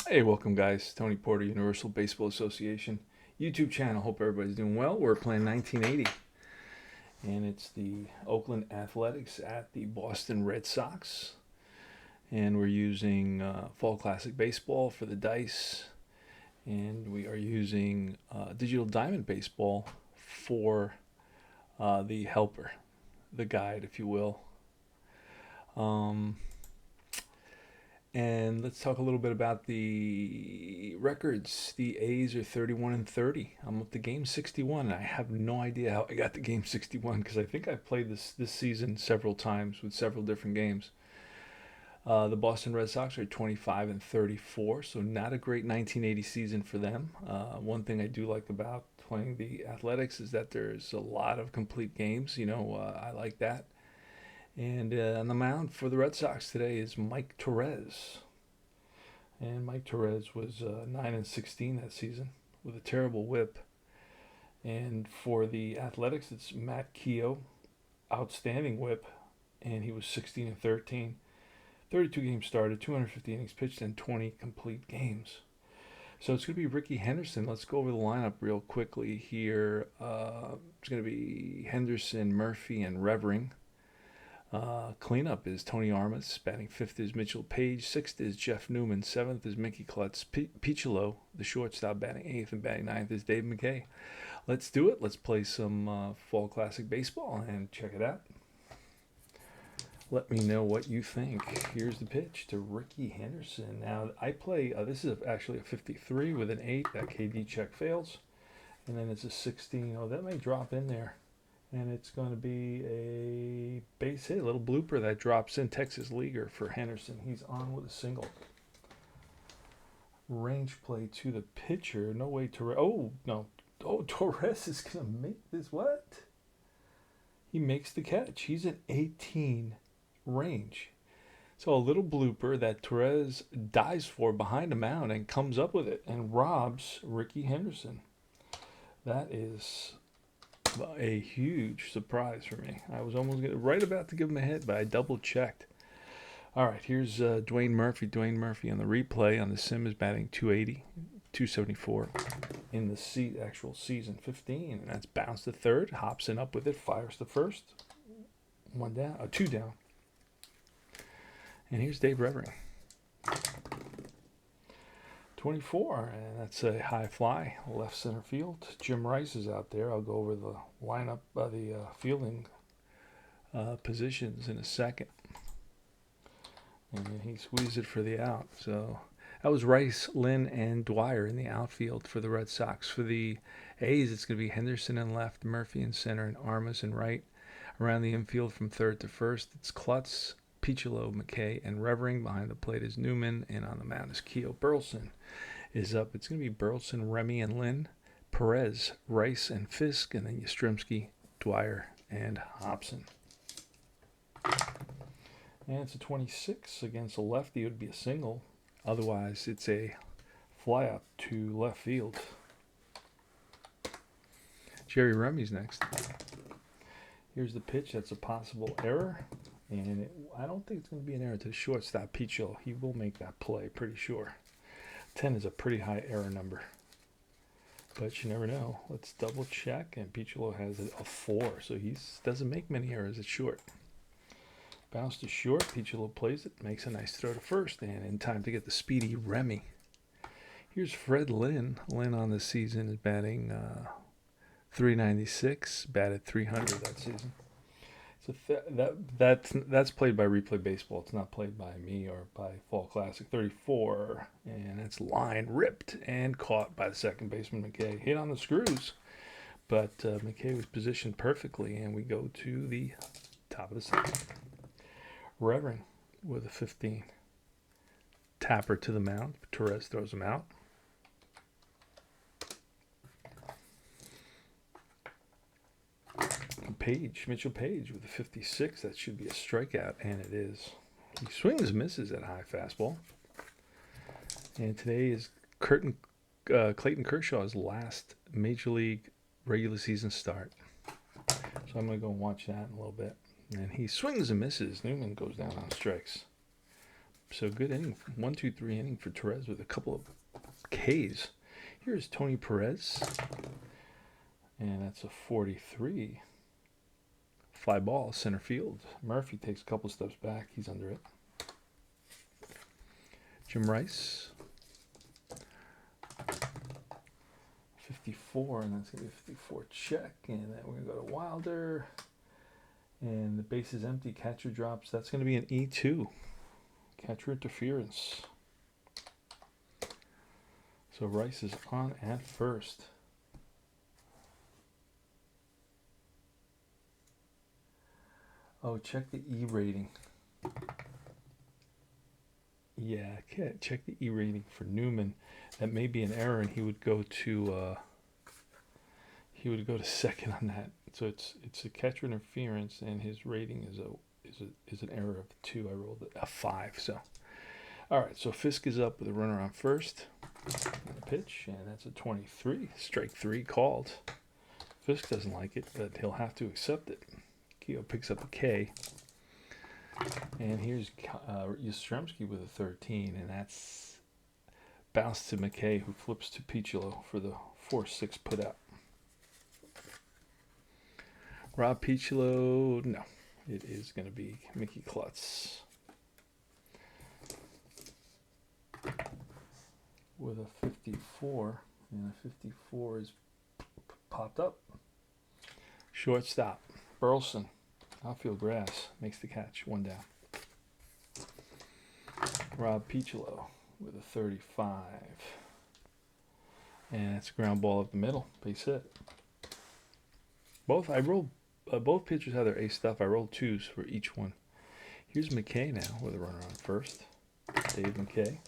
Hey, welcome guys. Tony Porter, Universal Baseball Association YouTube channel. Hope everybody's doing well. We're playing 1980, and it's the Oakland Athletics at the Boston Red Sox. And we're using Fall Classic Baseball for the dice, and we are using Digital Diamond Baseball for the helper, the guide, if you will. Um, And let's talk a little bit about the records. The A's are 31 and 30. I'm up to game 61. And I have no idea how I got to game 61 because I think I've played this season several times with several different games. The Boston Red Sox are 25 and 34, so not a great 1980 season for them. One thing I do like about playing the Athletics is that there's a lot of complete games. I like that. And on the mound for the Red Sox today is Mike Torres. And Mike Torres was 9 and 16 that season with a terrible whip. And for the Athletics, it's Matt Keough, outstanding whip, and he was 16 and 13. 32 games started, 250 innings pitched, and 20 complete games. So it's going to be Ricky Henderson. Let's go over the lineup real quickly here. It's going to be Henderson, Murphy, and Revering. Cleanup is Tony Armas. Batting fifth is Mitchell Page. Sixth is Jeff Newman. Seventh is Mickey Klutz. Piccolo, the shortstop, batting eighth, and batting ninth is Dave McKay. Let's do it. Let's play some Fall Classic Baseball and check it out. Let me know what you think. Here's the pitch to Ricky Henderson. Now, I play, this is actually a 53 with an 8. That KD check fails. And then it's a 16. Oh, that may drop in there. And it's going to be a base hit, a little blooper that drops in. Texas leaguer for Henderson. He's on with a single. Range play to the pitcher. No way Torres. Oh, no. Oh, Torres is going to make this. What? He makes the catch. He's an 18 range. So a little blooper that Torres dives for behind the mound and comes up with it and robs Ricky Henderson. That is a huge surprise for me. I was almost right about to give him a hit, but I double checked. All right, here's Dwayne Murphy. Dwayne Murphy on the replay on the sim is batting 280, 274 in the actual season 15. And that's bounced to third. Hobson up with it, fires to first. One down, two down. And here's Dave Revering. 24, and that's a high fly, left center field. Jim Rice is out there. I'll go over the lineup, the fielding positions in a second. And he squeezed it for the out. So that was Rice, Lynn, and Dwyer in the outfield for the Red Sox. For the A's, it's going to be Henderson in left, Murphy in center, and Armas in right. Around the infield from third to first, it's Klutz, Piccolo, McKay, and Revering. Behind the plate is Newman, and on the mound is Keough. Burleson is up. It's going to be Burleson, Remy, and Lynn. Perez, Rice, and Fisk, and then Yastrzemski, Dwyer, and Hobson. And it's a 26 against a lefty. It would be a single. Otherwise, it's a fly out to left field. Jerry Remy's next. Here's the pitch. That's a possible error. And I don't think it's going to be an error to the shortstop, Piccolo. He will make that play, pretty sure. 10 is a pretty high error number. But you never know. Let's double check. And Piccolo has a 4, so he doesn't make many errors at short. Bounce to short. Piccolo plays it, makes a nice throw to first, and in time to get the speedy Remy. Here's Fred Lynn. Lynn on the season is batting 396, batted 300 that season. So that's played by Replay Baseball. It's not played by me or by Fall Classic. 34, and that's line ripped and caught by the second baseman McKay. Hit on the screws, but McKay was positioned perfectly, and we go to the top of the second. Revering with a 15. Tapper to the mound. Torres throws him out. Mitchell Page with a 56. That should be a strikeout, and it is. He swings and misses at high fastball. And today is Clayton Kershaw's last Major League regular season start. So I'm going to go and watch that in a little bit. And he swings and misses. Newman goes down on strikes. So good inning, 1-2-3 inning for Torres with a couple of Ks. Here's Tony Perez, and that's a 43. Fly ball, center field. Murphy takes a couple steps back. He's under it. Jim Rice, 54, and that's going to be a 54 check. And then we're going to go to Wilder. And the base is empty. Catcher drops. That's going to be an E2. Catcher interference. So Rice is on at first. Oh, check the E rating. Yeah, check the E rating for Newman. That may be an error, and he would go to second on that. So it's a catcher interference, and his rating is an error of 2. I rolled a 5. So, all right. So Fisk is up with a runner on first. Pitch, and that's a 23. Strike 3 called. Fisk doesn't like it, but he'll have to accept it. Keough picks up a K. And here's Yastrzemski with a 13, and that's bounced to McKay, who flips to Piccolo for the 4-6 put out. Rob Piccolo, no. It is going to be Mickey Klutz with a 54, and a 54 is popped up. Shortstop, Burleson. Outfield grass makes the catch. 1 down. Rob Piccolo with a 35. And it's a ground ball up the middle. Base hit. Both pitchers have their ace stuff. I rolled 2s for each one. Here's McKay now with a runner on first. Dave McKay.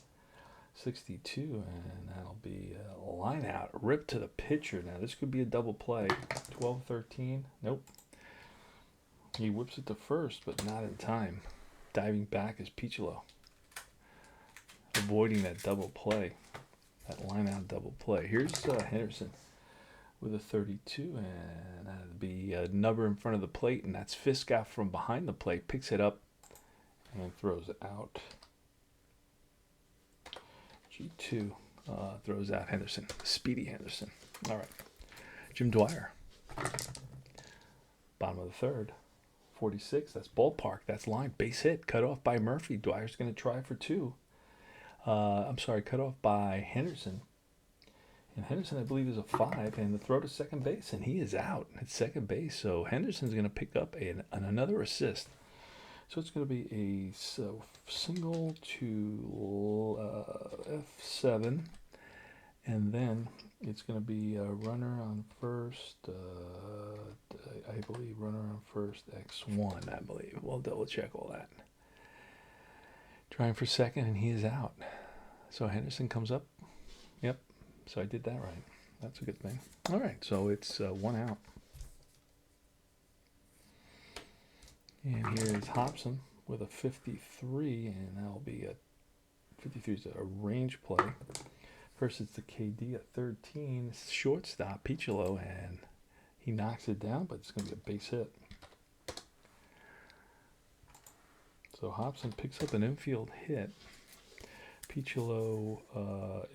62, and that'll be a line out. Rip to the pitcher. Now this could be a double play. 12-13. Nope. He whips it to first, but not in time. Diving back is Piccolo. Avoiding that double play. That line out double play. Here's Henderson with a 32, and that'll be a nubber in front of the plate, and that's Fisk out from behind the plate. Picks it up and throws it out. G2 throws out Henderson. Speedy Henderson. All right. Jim Dwyer. Bottom of the third. 46. That's ballpark. That's line. Base hit. Cut off by Murphy. Dwyer's going to try for 2. Cut off by Henderson. And Henderson, I believe, is a 5. And the throw to second base. And he is out at second base. So Henderson's going to pick up another assist. So it's going to be a single to F7. And then it's going to be a runner on first, I believe, runner on first, X1, I believe. We'll double check all that. Trying for second, and he is out. So Henderson comes up. Yep, so I did that right. That's a good thing. All right, so it's 1 out. And here is Hobson with a 53, and that'll be a 53 is a range play. First, it's the KD at 13. It's shortstop, Piccolo, and he knocks it down, but it's going to be a base hit. So Hobson picks up an infield hit. Piccolo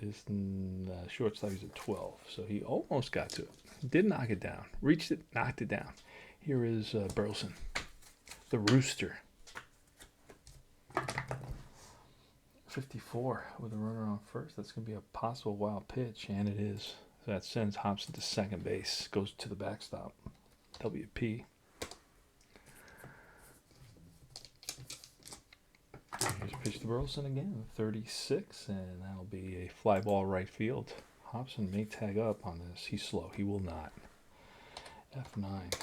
is in shortstop. He's at 12, so he almost got to it. Did knock it down. Reached it, knocked it down. Here is Burleson, the Rooster. 54 with a runner on first. That's going to be a possible wild pitch, and it is. So that sends Hobson to second base. Goes to the backstop. WP. Here's a pitch to Burleson again. 36, and that'll be a fly ball right field. Hobson may tag up on this. He's slow. He will not. F9.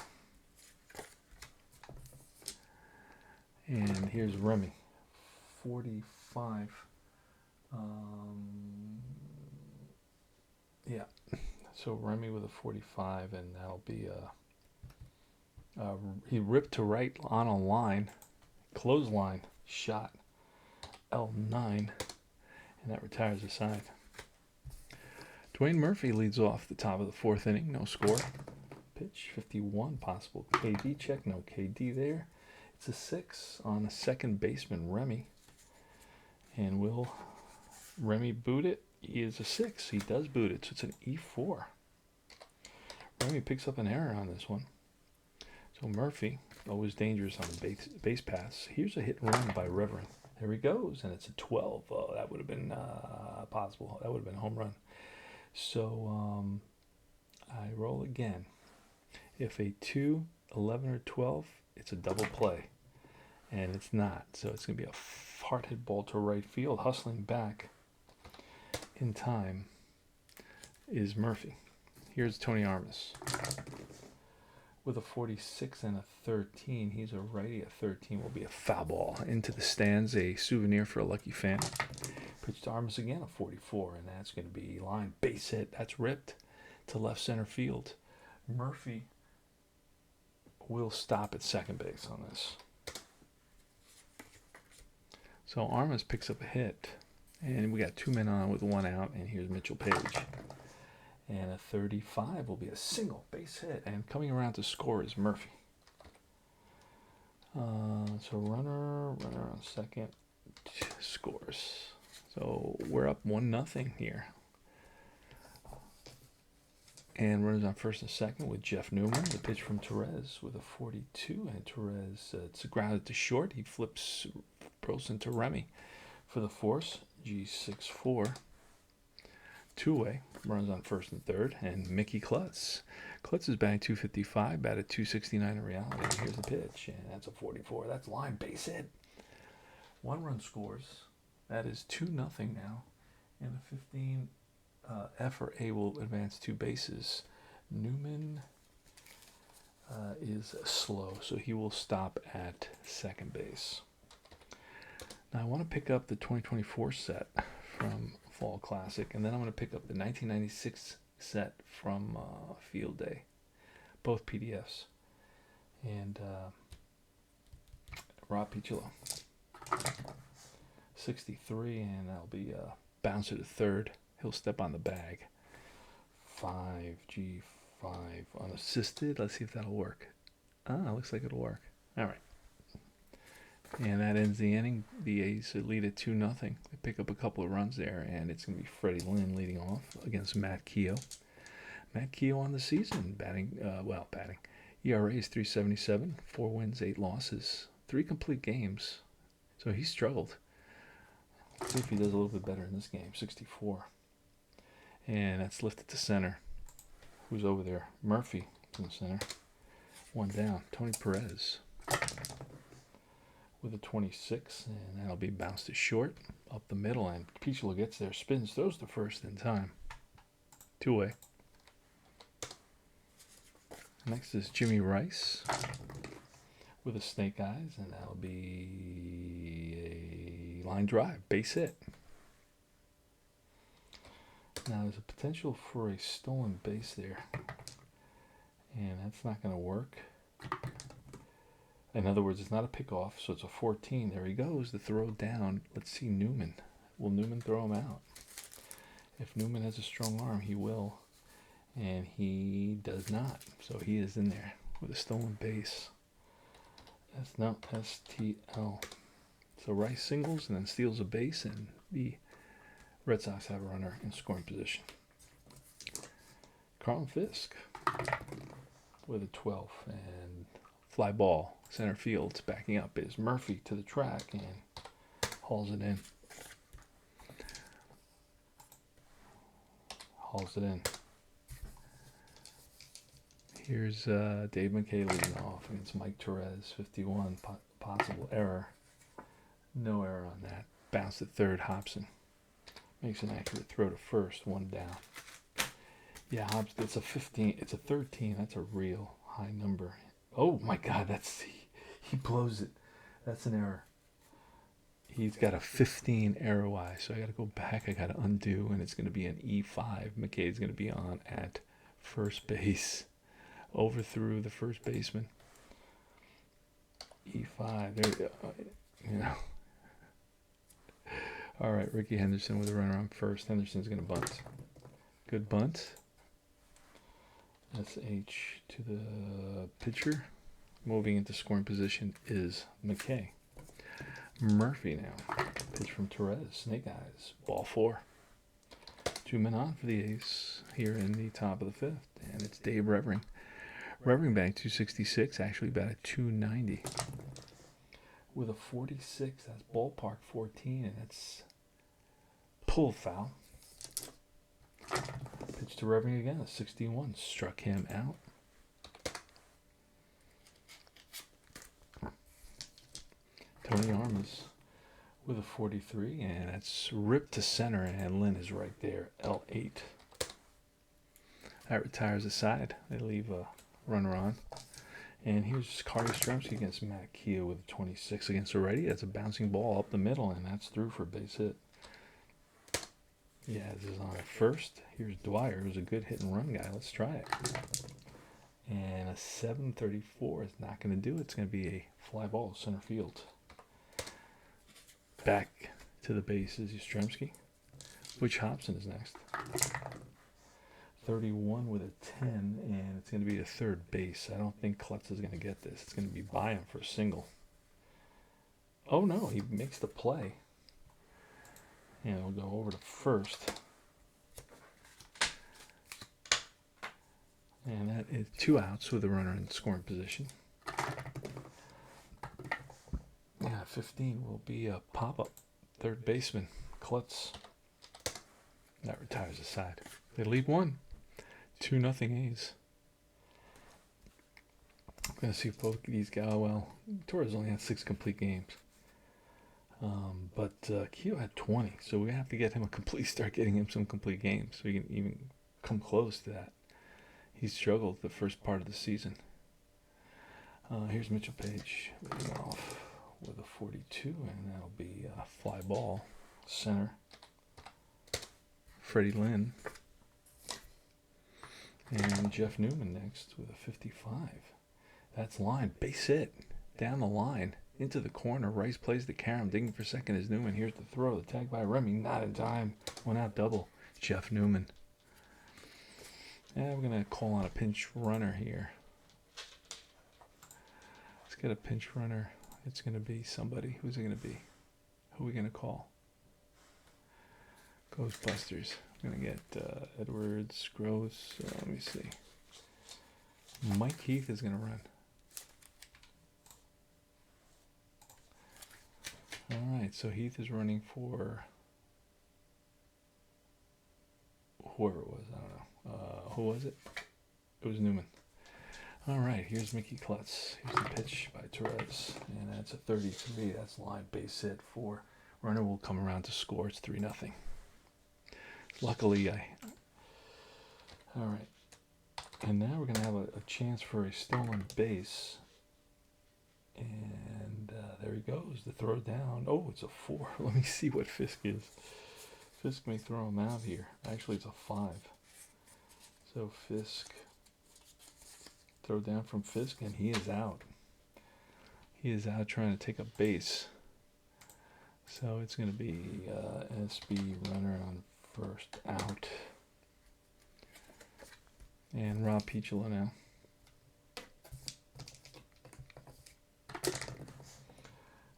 And here's Remy. 45. Yeah. So Remy with a 45, and that'll be he ripped to right on a line, clothesline shot, L9, and that retires the side. Dwayne Murphy leads off the top of the 4th inning, no score. Pitch 51, possible KD check, no KD there. It's a 6 on a second baseman, Remy. And will Remy boot it? He is a 6. He does boot it, so it's an E4. Remy picks up an error on this one. So Murphy, always dangerous on the base pass. Here's a hit and run by Reverend. There he goes, and it's a 12. Oh, that would have been possible. That would have been a home run. So I roll again. If a 2, 11, or 12, it's a double play. And it's not. So it's going to be a hard hit ball to right field. Hustling back in time is Murphy. Here's Tony Armas. With a 46 and a 13, he's a righty. A 13 will be a foul ball into the stands, a souvenir for a lucky fan. Pitch to Armas again, a 44, and that's going to be line base hit. That's ripped to left center field. Murphy will stop at second base on this. So Armas picks up a hit, and we got 2 men on with 1 out, and here's Mitchell Page. And a 35 will be a single base hit, and coming around to score is Murphy. So runner on second scores. So we're up 1-0 here. And runners on first and second with Jeff Newman. The pitch from Torres with a 42, and Torres, it's grounded to short. He flips Burleson to Remy for the force. G6-4. 2-way. Runs on first and third, and Mickey Klutz. Klutz is batting .255, batted .269 in reality. Here's the pitch, and that's a 44. That's line base hit. 1 run scores. That is 2-0 now, and a 15 F or A will advance 2 bases. Newman is slow, so he will stop at second base. Now I want to pick up the 2024 set from Fall Classic, and then I'm going to pick up the 1996 set from Field Day, both PDFs, and Rob Piccolo, 63, and that'll be a bouncer to third. He'll step on the bag. 5G5 unassisted. Let's see if that'll work. Looks like it'll work. All right. And that ends the inning. The A's lead at 2-0. They pick up a couple of runs there, and it's going to be Freddie Lynn leading off against Matt Keough. Matt Keough on the season, batting. ERA is 3.77, 4 wins, 8 losses, 3 complete games. So he struggled. Let's see if he does a little bit better in this game. 64. And that's lifted to center. Who's over there? Murphy in the center. 1 down. Tony Perez with a 26, and that'll be bounced to short, up the middle, and Piccolo gets there, spins, throws to first in time. 2-way. Next is Jimmy Rice with a snake eyes, and that'll be a line drive, base hit. Now there's a potential for a stolen base there, and that's not going to work. In other words, it's not a pickoff, so it's a 14. There he goes, the throw down. Let's see Newman. Will Newman throw him out? If Newman has a strong arm, he will. And he does not. So he is in there with a stolen base. That's not STL. So Rice singles and then steals a base, and the Red Sox have a runner in scoring position. Carlton Fisk with a 12, and fly ball. Center field, backing up is Murphy to the track and hauls it in. Here's Dave McKay leading off against Mike Torres, 51. Possible error. No error on that. Bounce to third. Hobson makes an accurate throw to first. 1 down. Yeah, Hobson. It's a 15. It's a 13. That's a real high number. Oh my God, he blows it. That's an error. He's got a 15 error-wise, so I got to go back. I got to undo, and it's going to be an E5. McKay's going to be on at first base. Overthrew the first baseman. E5. There we go. All right, Ricky Henderson with a runner on first. Henderson's going to bunt. Good bunt. SH to the pitcher. Moving into scoring position is McKay. Murphy now. Pitch from Torres. Snake Eyes. Ball 4. 2 men on for the A's here in the top of the 5th. And it's Dave Revering. Revering batting 266, actually batted 290. With a 46, that's ballpark 14, and that's pull foul. Pitch to Revering again, a 61, struck him out. Tony Armas with a 43, and that's ripped to center, and Lynn is right there, L8. That retires the side. They leave a runner on. And here's Carter Stremski against Matt Keough with a 26 against Already. That's a bouncing ball up the middle, and that's through for a base hit. Yeah, this is on at first. Here's Dwyer, who's a good hit and run guy. Let's try it. And a 734 is not going to do it. It's going to be a fly ball center field. Back to the base is Yastrzemski. Butch Hobson is next. 31 with a 10, and it's going to be a third base. I don't think Klutz is going to get this. It's going to be by him for a single. Oh no, he makes the play. And we'll go over to first. And that is 2 outs with a runner in scoring position. Yeah, 15 will be a pop-up. Third baseman, Klutz. That retires the side. They lead 1. 2-0 A's. I'm going to see if both of these guys, well, Torres only had 6 complete games. But Keough had 20, so we have to get him start getting him some complete games so he can even come close to that. He struggled the first part of the season. Here's Mitchell Page leading off with a 42, and that'll be a fly ball center. Freddie Lynn. And Jeff Newman next with a 55. That's line. Base hit. Down the line. Into the corner. Rice plays the carom. Digging for second is Newman. Here's the throw. The tag by Remy. Not in time. 1 out double. Jeff Newman. And we're going to call on a pinch runner here. Let's get a pinch runner. It's going to be somebody. Who's it going to be? Who are we going to call? Ghostbusters. I'm going to get Edwards, Gross. Let me see. Mike Heath is going to run. All right, so Heath is running for whoever it was. I don't know. Who was it? It was Newman. All right, here's Mickey Klutz. Here's the pitch by Torres, and that's a 33. That's line base hit for runner will come around to score. It's 3-0. Luckily, all right. And now we're going to have a chance for a stolen base. And there he goes. The throw down. Oh, it's a 4. Let me see what Fisk is. Fisk may throw him out here. Actually, it's a 5. So Fisk. Throw down from Fisk, and he is out. He is out trying to take a base. So it's going to be SB runner on first out. And Rob Piccolo now.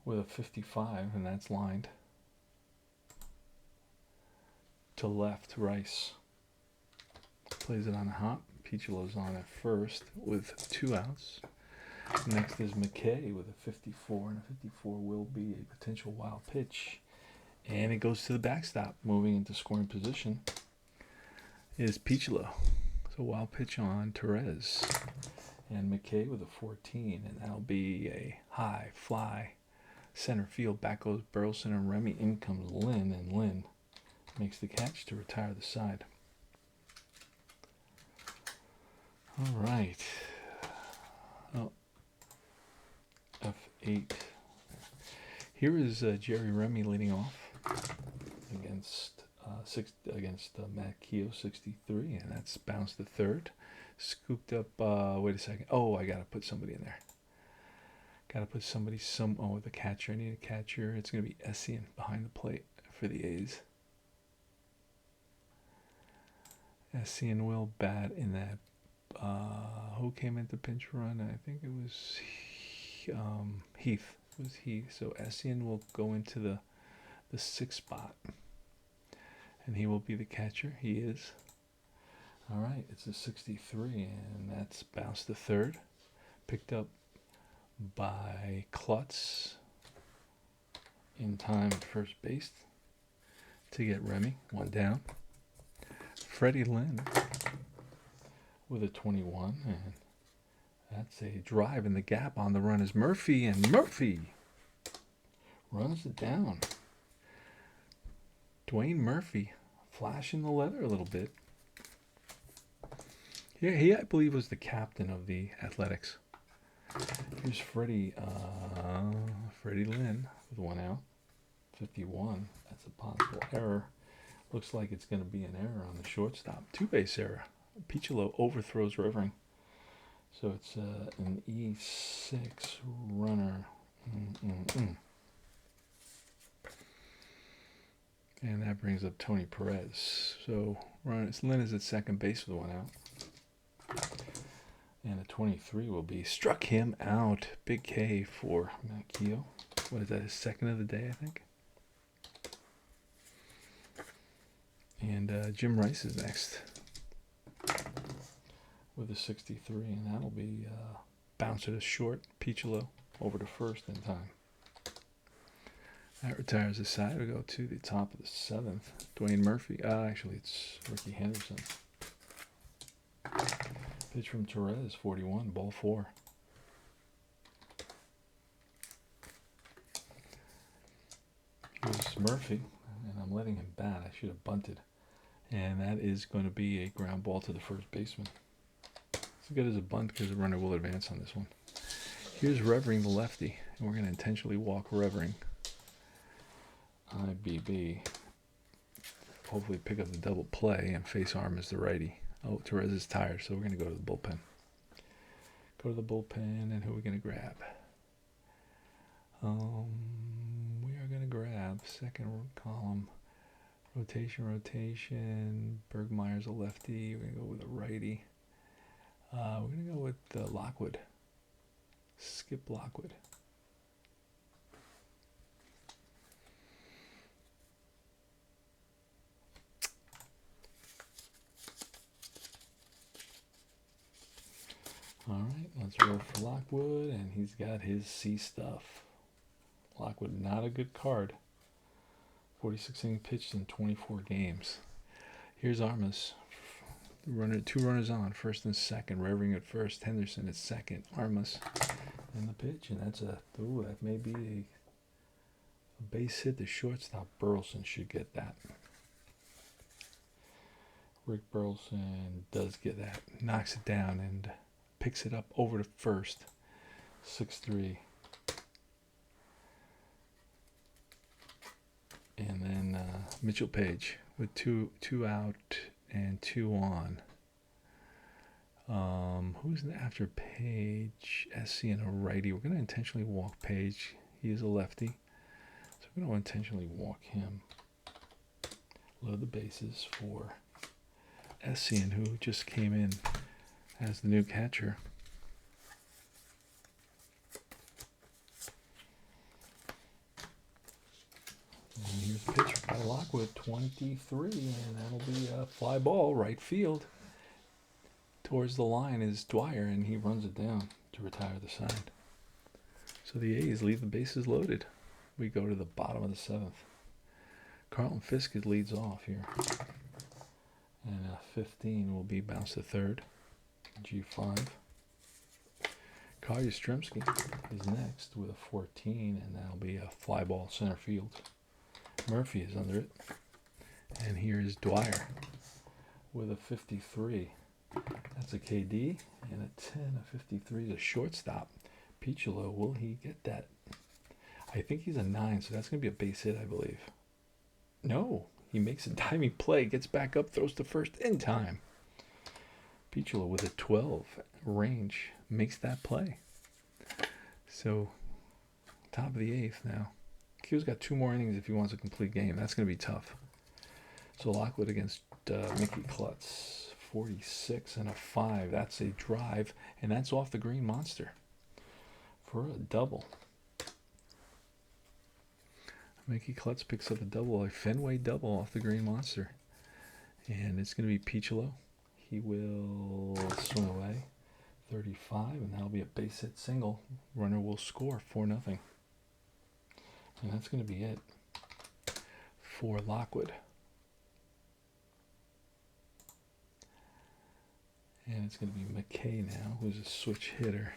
With a 55, and that's lined to left. Rice plays it on a hop. Piccolo's on at first with 2 outs. Next is McKay with a 54, and a 54 will be a potential wild pitch. And it goes to the backstop. Moving into scoring position is Piccolo. So wild pitch on Torres. And McKay with a 14, and that'll be a high fly center field. Back goes Burleson and Remy. In comes Lynn, and Lynn makes the catch to retire the side. All right. Oh, F8. Here is Jerry Remy leading off against Matt Keough, 63, and that's bounced to third. Scooped up. Wait a second. Oh, I gotta put somebody in there. Gotta put somebody. The catcher. I need a catcher. It's gonna be Essien behind the plate for the A's. Essien will bat in that. Who came into pinch run? I think it was Heath. was he? So Essien will go into the sixth spot, and he will be the catcher. He is. All right, it's a 63, and that's bounced to third. Picked up by Klutz in time at first base to get Remy. One down. Freddie Lynn with a 21, and that's a drive in the gap. On the run is Murphy, and Murphy runs it down. Dwayne Murphy flashing the leather a little bit. Yeah, he, I believe, was the captain of the Athletics. Here's Freddie Lynn with one out. 51. That's a possible error. Looks like it's going to be an error on the shortstop. Two-base error. Piccolo overthrows Revering. So it's an E6 runner. And that brings up Tony Perez. So Lynn is at second base with one out. And a 23 will be struck him out. Big K for Matt Keough. What is that, his second of the day, I think? And Jim Rice is next with a 63, and that'll be bouncer to short. Piccolo over to first in time. That retires the side. We go to the top of the seventh. Dwayne Murphy. Actually, it's Ricky Henderson. Pitch from Torres, 41, ball 4. Here's Murphy, and I'm letting him bat. I should have bunted. And that is going to be a ground ball to the first baseman. It's good as a bunt because the runner will advance on this one. Here's Revering, the lefty, and we're going to intentionally walk Revering. IBB. Hopefully pick up the double play and face arm as the righty. Oh, Torres is tired, so we're going to go to the bullpen. Go to the bullpen, and who are we going to grab? We are going to grab second column. Rotation. Bergmeyer's a lefty. We're going to go with a righty. We're going to go with Lockwood. Skip Lockwood. All right, let's roll for Lockwood, and he's got his C stuff. Lockwood, not a good card. 46 innings pitched in 24 games. Here's Armas. Two runners on, first and second. Revering at first, Henderson at second. Armas in the pitch, and that may be a base hit. The shortstop Burleson should get that. Rick Burleson does get that. Knocks it down and picks it up over to first. 6-3. And then Mitchell Page with two out and 2 on. Who's after Page? SC and a righty. We're going to intentionally walk Page. He is a lefty. So we're going to intentionally walk him. Load the bases for Essien, who just came in as the new catcher. And here's a pitch by Lockwood, 23, and that'll be a fly ball, right field. Towards the line is Dwyer, and he runs it down to retire the side. So the A's leave the bases loaded. We go to the bottom of the 7th. Carlton Fisk leads off here. And 15 will be bounced to third. G5. Kyle Yastrzemski is next with a 14, and that'll be a fly ball center field. Murphy is under it. And here is Dwyer with a 53. That's a KD, and a 10, a 53 is a shortstop. Piccolo, will he get that? I think he's a 9, so that's going to be a base hit, I believe. No, he makes a diving play, gets back up, throws to first in time. Piccolo with a 12 range makes that play. So, top of the 8th now. Q's got 2 more innings if he wants a complete game. That's going to be tough. So Lockwood against Mickey Klutz. 46 and a 5. That's a drive, and that's off the Green Monster for a double. Mickey Klutz picks up a double, a Fenway double off the Green Monster. And it's going to be Peacholo. He will swing away. 35, and that'll be a base hit single. Runner will score 4-0. And that's going to be it for Lockwood. And it's going to be McKay now, who's a switch hitter.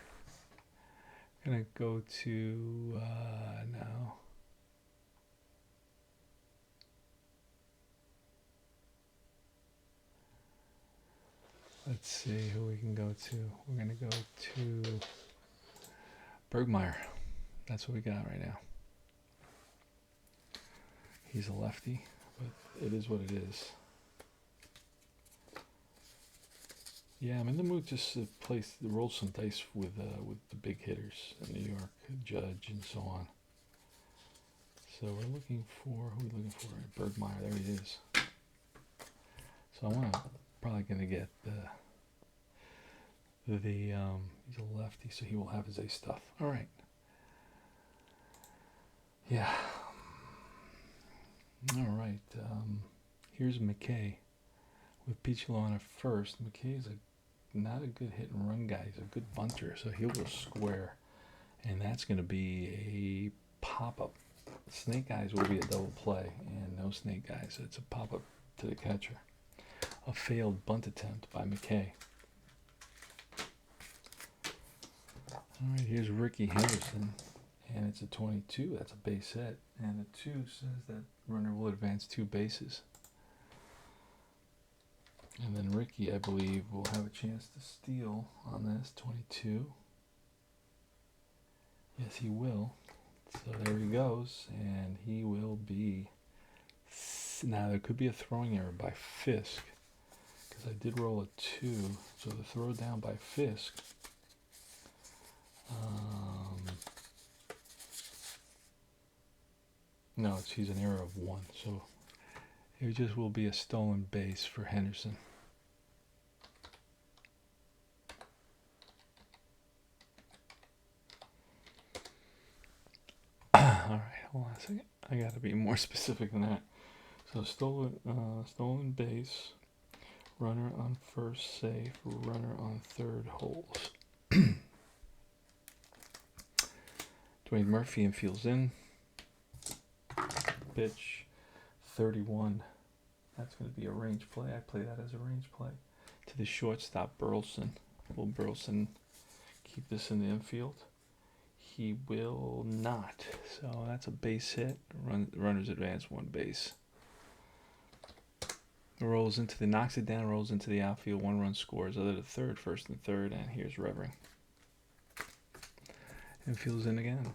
Going to go to now. Let's see who we can go to. We're going to go to Bergmeyer. That's what we got right now. He's a lefty, but it is what it is. Yeah, I'm in the mood just to roll some dice with the big hitters in New York, Judge and so on. So we're looking for, who are we looking for? Bergmeyer, there he is. So I want to, probably going to get he's a lefty, so he will have his ace stuff. All right. Yeah. All right. Here's McKay with Peacholo on at first. McKay is not a good hit and run guy. He's a good bunter, so he'll go square. And that's going to be a pop-up. Snake Eyes will be a double play, and no Snake Eyes. It's a pop-up to the catcher. A failed bunt attempt by McKay. All right, here's Ricky Henderson, and it's a 22. That's a base hit, and a 2 says that runner will advance 2 bases. And then Ricky, I believe, will have a chance to steal on this 22. Yes, he will. So there he goes, and he will be. Now there could be a throwing error by Fisk, because I did roll a 2. So the throw down by Fisk. No, he's an error of 1. So it just will be a stolen base for Henderson. All right, hold on a second. I got to be more specific than that. So stolen base, runner on first safe, runner on third holds. Dwayne Murphy infields in. Pitch 31. That's going to be a range play. I play that as a range play. To the shortstop, Burleson. Will Burleson keep this in the infield? He will not. So that's a base hit. Runners advance 1 base. Rolls knocks it down, rolls into the outfield. 1 run scores. Other to third, first and third, and here's Revering. Infields in again.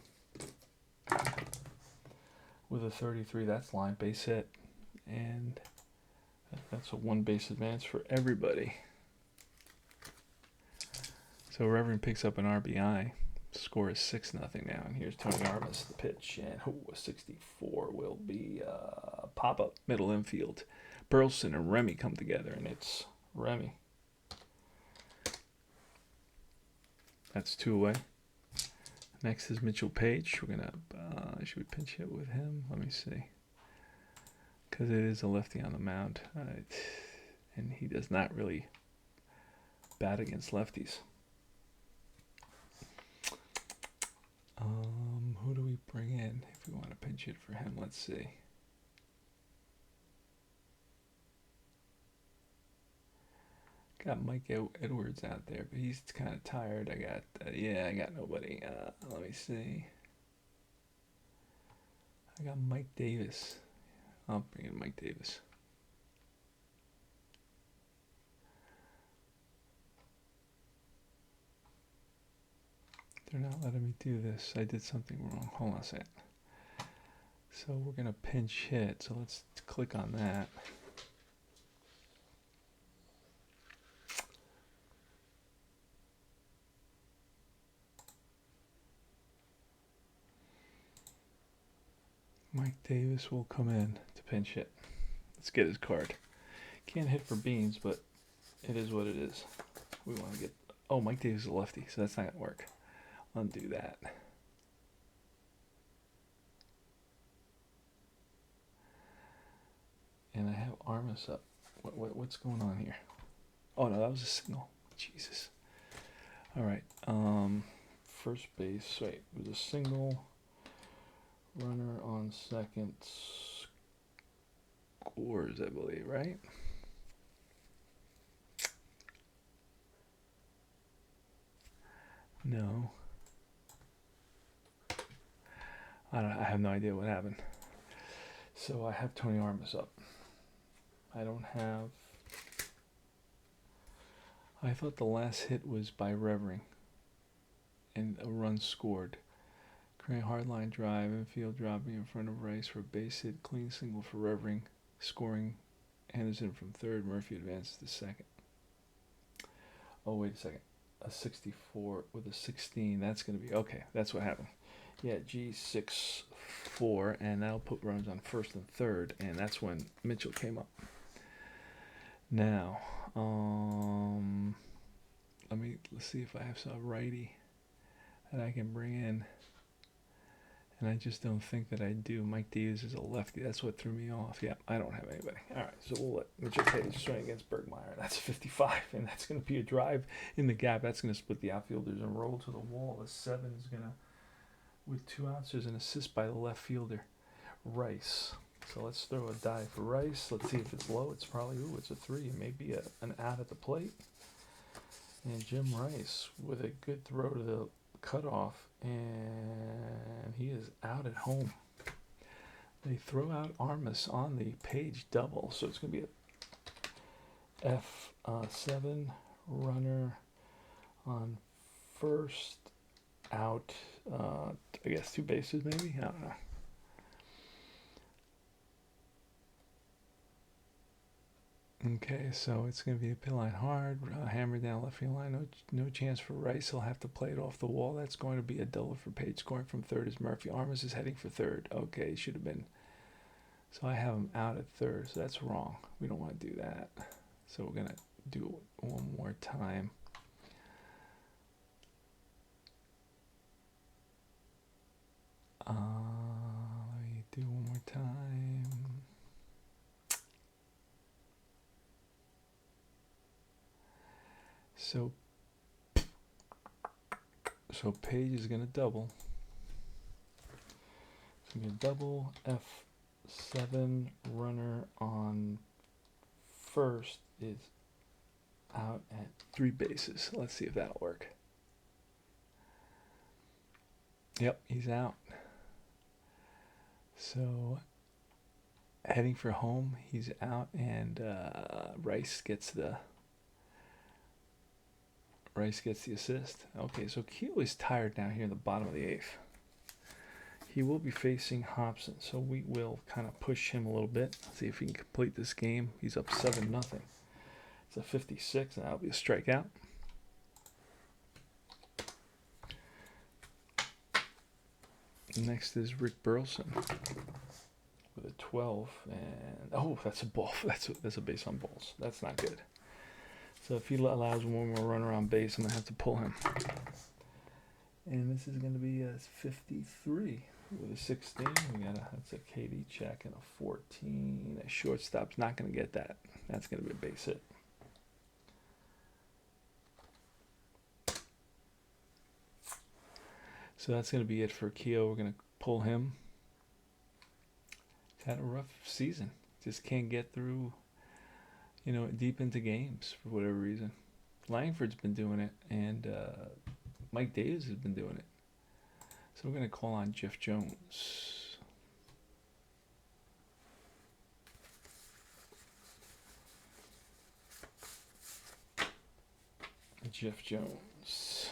With a 33, that's line, base hit. And that's a 1 base advance for everybody. So Revering picks up an RBI. Score is 6-0 now. And here's Tony Armas, the pitch. And a 64 will be pop-up middle infield. Burleson and Remy come together, and it's Remy. That's 2 away. Next is Mitchell Page. We're gonna should we pinch hit with him? Let me see, because it is a lefty on the mound, and he does not really bat against lefties. Who do we bring in if we want to pinch hit for him? Let's see. Got Mike Edwards out there, but he's kind of tired. I got nobody. Let me see. I got Mike Davis. I'll bring in Mike Davis. They're not letting me do this. I did something wrong. Hold on a second. So we're going to pinch hit. So let's click on that. Mike Davis will come in to pinch hit. Let's get his card. Can't hit for beans, but it is what it is. We want to get... Oh, Mike Davis is a lefty, so that's not going to work. Undo that. And I have Armas up. What's going on here? Oh no, that was a single. Jesus. All right. First base. Wait, it was a single. Runner on second. Scores, I believe, right? No. I have no idea what happened. So I have Tony Armas up. I don't have. I thought the last hit was by Revering and a run scored. Crane hardline drive, infield dropping in front of Rice for a base hit, clean single for Revering, scoring Henderson from third, Murphy advances to second. Oh, wait a second. A 64 with a 16, that's going to be, okay, that's what happened. Yeah, G64, and that'll put runs on first and third, and that's when Mitchell came up. Now, let's see if I have some righty that I can bring in. And I just don't think that I do. Mike Diaz is a lefty. That's what threw me off. Yeah, I don't have anybody. All right, so we'll let Mitchell Page swing against Bergmeyer. That's 55, and that's going to be a drive in the gap. That's going to split the outfielders and roll to the wall. The 7 is going to, with 2 outs, there's an assist by the left fielder, Rice. So let's throw a dive for Rice. Let's see if it's low. It's probably, it's a 3. It may be an out at the plate. And Jim Rice with a good throw to the cutoff, and he is out at home. They throw out Armas on the Page double, so it's going to be a F7 runner on first, out, I guess 2 bases maybe? I don't know. Okay, so it's going to be a pin line hard, hammer down left field line. No chance for Rice. He'll have to play it off the wall. That's going to be a double for Page. Scoring from third is Murphy. Armas is heading for third. Okay, should have been. So I have him out at third, so that's wrong. We don't want to do that. So we're going to do it one more time. Let me do one more time. So Page is going to double. So I'm going to double F7 runner on first is out at 3 bases. Let's see if that'll work. Yep, he's out. So heading for home, he's out, and Rice gets the assist. Okay, so Keough is tired now here in the bottom of the 8th. He will be facing Hobson, so we will kind of push him a little bit. See if he can complete this game. He's up 7-0. It's a 56, and that'll be a strikeout. Next is Rick Burleson with a 12, and oh, that's a ball. That's a base on balls. That's not good. So if he allows one more runner on base, I'm going to have to pull him. And this is going to be a 53 with a 16. That's a KD check and a 14. A shortstop's not going to get that. That's going to be a base hit. So that's going to be it for Keough. We're going to pull him. He's had a rough season. Just can't get through, deep into games for whatever reason. Langford's been doing it, and Mike Davis has been doing it. So we're going to call on Jeff Jones. Jeff Jones.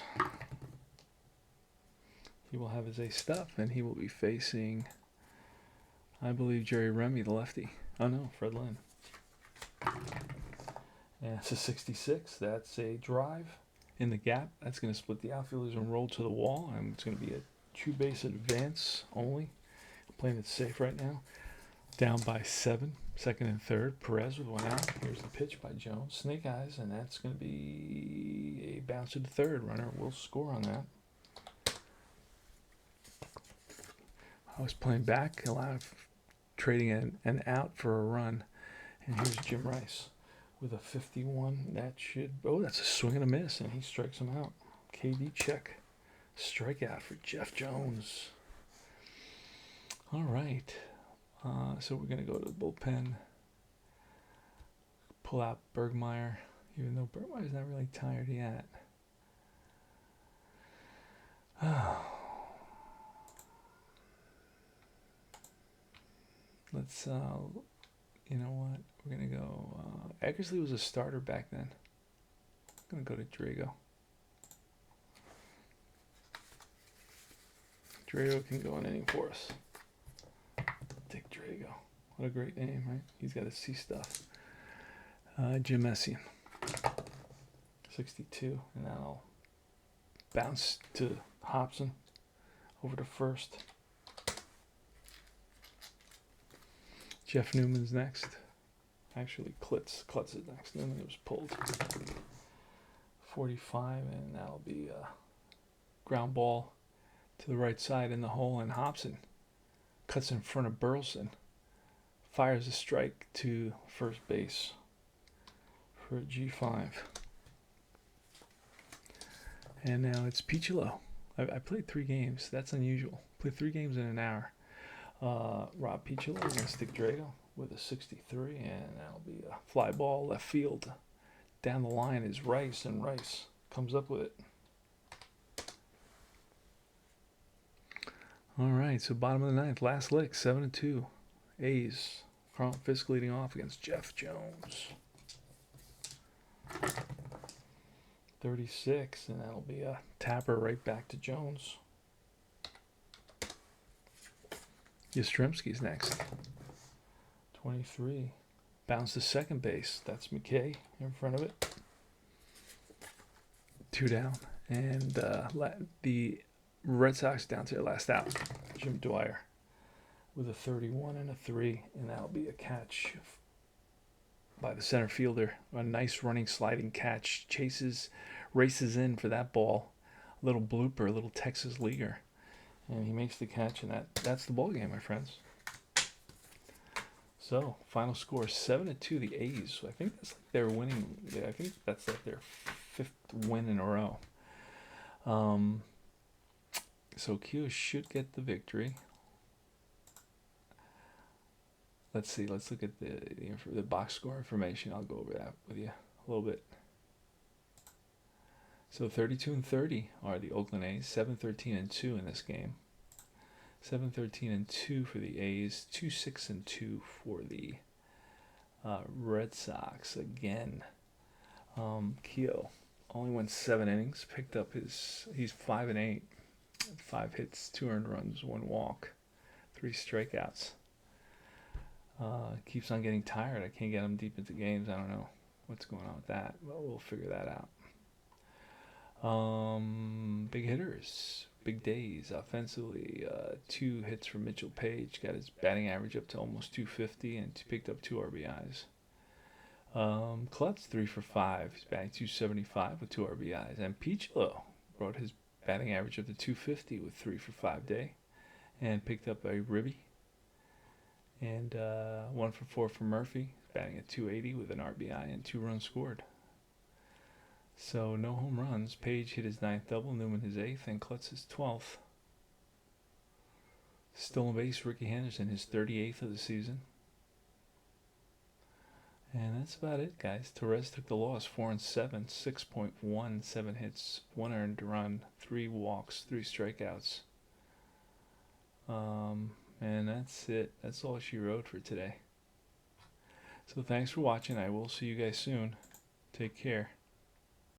He will have his ace stuff, and he will be facing, I believe, Jerry Remy, the lefty. Oh no, Fred Lynn. And it's a 66. That's a drive in the gap. That's going to split the outfielders and roll to the wall. And it's going to be a 2-base advance only. I'm playing it safe right now. Down by 7, second and third. Perez with 1 out. Here's the pitch by Jones. Snake eyes, and that's going to be a bounce to the third. Runner will score on that. I was playing back, trading an out for a run. And here's Jim Rice with a 51. That should, oh, that's a swing and a miss, and he strikes him out. KD check. Strikeout for Jeff Jones. All right. So we're going to go to the bullpen. Pull out Bergmeyer, even though Bergmeyer's not really tired yet. Let's, you know what? We're going to go. Eckersley was a starter back then. I'm going to go to Drago. Drago can go in inning for us. Dick Drago. What a great name, right? He's got to see stuff. Jim Messian. 62. And now bounce to Hobson. Over to first. Jeff Newman's next. Actually, Klutz is next. Newman was pulled. 45, and that'll be a ground ball to the right side in the hole, and Hobson cuts in front of Burleson. Fires a strike to first base for a G5. And now it's Piccolo. I played 3 games. That's unusual. Played 3 games in an hour. Rob Piccolo against Dick Drago with a 63, and that'll be a fly ball left field. Down the line is Rice, and Rice comes up with it. All right, so bottom of the ninth, last lick, 7-2. A's. Carl Fisk leading off against Jeff Jones. 36, and that'll be a tapper right back to Jones. Yastrzemski's next. 23. Bounce to second base. That's McKay in front of it. 2 down. And the Red Sox down to their last out. Jim Dwyer with a 31 and a 3. And that'll be a catch by the center fielder. A nice running sliding catch. Races in for that ball. A little blooper, a little Texas leaguer. And he makes the catch, and that's the ball game, my friends. So, final score 7-2, the A's. So I think that's like they're winning. I think that's like their 5th win in a row. So keough should get the victory. Let's see. Let's look at the box score information. I'll go over that with you a little bit. So 32-30 are the Oakland A's. 7-13-2 in this game. 7-13-2 for the A's. 2-6-2 for the Red Sox. Again, keough only went 7 innings. Picked up he's 5-8, 5 hits, 2 earned runs, 1 walk, 3 strikeouts. Keeps on getting tired. I can't get him deep into games. I don't know what's going on with that. Well, we'll figure that out. Big hitters, big days offensively. 2 hits from Mitchell Page, got his batting average up to almost 250, and picked up 2 RBIs. Klutz 3 for 5, he's batting 275 with 2 RBIs, and Piccolo brought his batting average up to 250 with 3 for 5 day, and picked up a ribby. And 1 for 4 for Murphy, batting at 280 with an RBI and 2 runs scored. So no home runs. Page hit his 9th double, Newman his 8th, and Klutz his 12th. Stolen base, Ricky Henderson, his 38th of the season. And that's about it, guys. Torres took the loss, 4-7, 6.1, 7 hits, 1 earned run, 3 walks, 3 strikeouts. And that's it. That's all she wrote for today. So thanks for watching. I will see you guys soon. Take care.